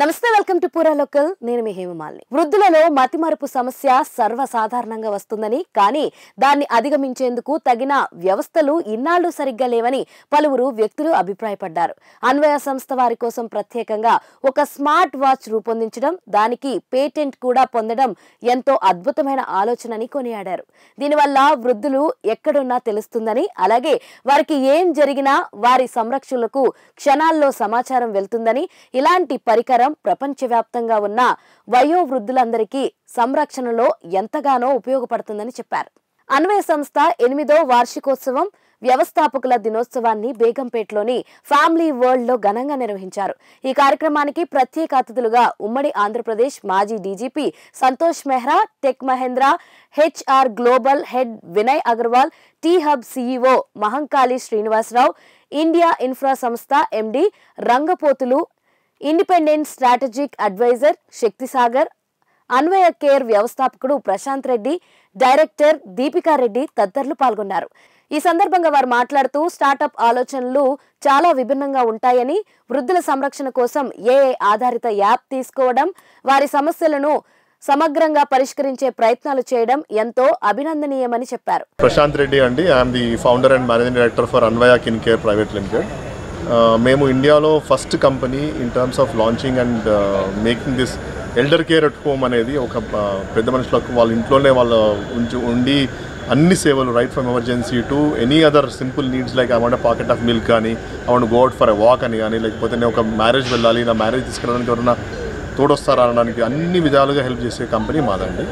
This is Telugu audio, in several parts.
నమస్తే, వెల్కమ్ టు పూరా లోకల్. నేను మీ హేమమాలిని. వృద్ధులలో మతిమరుపు సమస్య సర్వసాధారణంగా వస్తుందని, కానీ దాన్ని అధిగమించేందుకు తగిన వ్యవస్థలు ఇన్నాళ్లు సరిగ్గా లేవని పలువురు వ్యక్తులు అభిప్రాయపడ్డారు. అన్వయ సంస్థ వారి కోసం ప్రత్యేకంగా ఒక స్మార్ట్ వాచ్ రూపొందించడం, దానికి పేటెంట్ కూడా పొందడం ఎంతో అద్భుతమైన ఆలోచనని కొనియాడారు. దీనివల్ల వృద్ధులు ఎక్కడున్నా తెలుస్తుందని, అలాగే వారికి ఏం జరిగినా వారి సంరక్షణలకు క్షణాల్లో సమాచారం వెళ్తుందని, ఇలాంటి పరికరం ప్రపంచవ్యాప్తంగా ఉన్న వయోవృద్ధులందరికీ సంరక్షణలో ఎంతగానో ఉపయోగపడుతుందని చెప్పారు. అన్వయ సంస్థ 8వ వార్షికోత్సవం వ్యవస్థాపకుల దినోత్సవాన్ని బేగంపేటలోని ఫ్యామిలీ వరల్డ్ లో ఘనంగా నిర్వహించారు. ఈ కార్యక్రమానికి ప్రత్యేక అతిథులుగా ఉమ్మడి ఆంధ్రప్రదేశ్ మాజీ DGP Santosh Mehra, tech Mahindra HR global head Vinay Agarwal, T hub CEO Mahankali Srinivasarao, India infra సంస్థ MD Rangapotulu, independent strategic adviser Shaktisagar, Anvaya care వ్యవస్థాపకుడు ప్రశాంత్ రెడ్డి, డైరెక్టర్ దీపికా రెడ్డి తదితరులు పాల్గొన్నారు. ఈ సందర్భంగా వారు మాట్లాడుతూ స్టార్టప్ ఆలోచనలు చాలా విభిన్నంగా ఉంటాయని, వృద్ధుల సంరక్షణ కోసం AI ఆధారిత యాప్ తీసుకోవడం, వారి సమస్యలను సమగ్రంగా పరిష్కరించే ప్రయత్నాలు చేయడం ఎంతో అభినందనీయమని చెప్పారు. ప్రశాంత్ రెడ్డి అండి, I'm the founder and managing director for Anvaya kin care private limited. మేము ఇండియాలో first company in terms of launching and making this elder care at home అనేది. ఒక పెద్ద మనుషులకు వాళ్ళ ఇంట్లోనే వాళ్ళు ఉండి అన్ని సేవలు, right from emergency to any other simple needs like I want packet of milk కానీ, I want go out for a walk అని కానీ, లేకపోతే నేను ఒక మ్యారేజ్ వెళ్ళాలి, నా మ్యారేజ్ తీసుకెళ్ళడానికి ఎవరైనా తోడొస్తారా అనడానికి అన్ని విధాలుగా హెల్ప్ చేసే కంపెనీ మాదండి.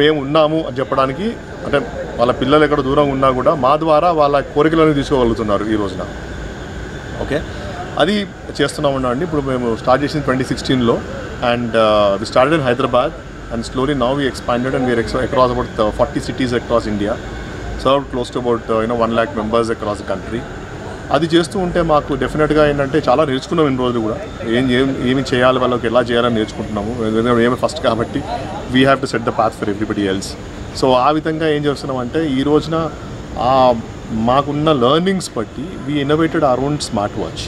మేము ఉన్నాము అని చెప్పడానికి, అంటే వాళ్ళ పిల్లలు ఎక్కడ దూరంగా ఉన్నా కూడా మా ద్వారా వాళ్ళ కోరికలను తీసుకోగలుగుతున్నారు ఈ రోజున. ఓకే, అది చేస్తున్నాం అండి. ఇప్పుడు మేము స్టార్ట్ చేసింది 2016లో and we started in Hyderabad and slowly now we expanded and we're across about 40 cities across India, serve close to about 1 lakh members across the country. అది చేస్తూ ఉంటే మాకు డెఫినెట్గా ఏంటంటే చాలా నేర్చుకున్నాం ఇన్ని రోజులు కూడా. ఏమి చేయాలి, వాళ్ళకి ఎలా చేయాలని నేర్చుకుంటున్నాము. ఏమి ఫస్ట్ కాబట్టి we have to set the path for everybody else. So ఆ విధంగా ఏం చేస్తున్నాం అంటే ఈ రోజున మాకున్న లెర్నింగ్స్ బట్టి we innovated our own smart watch.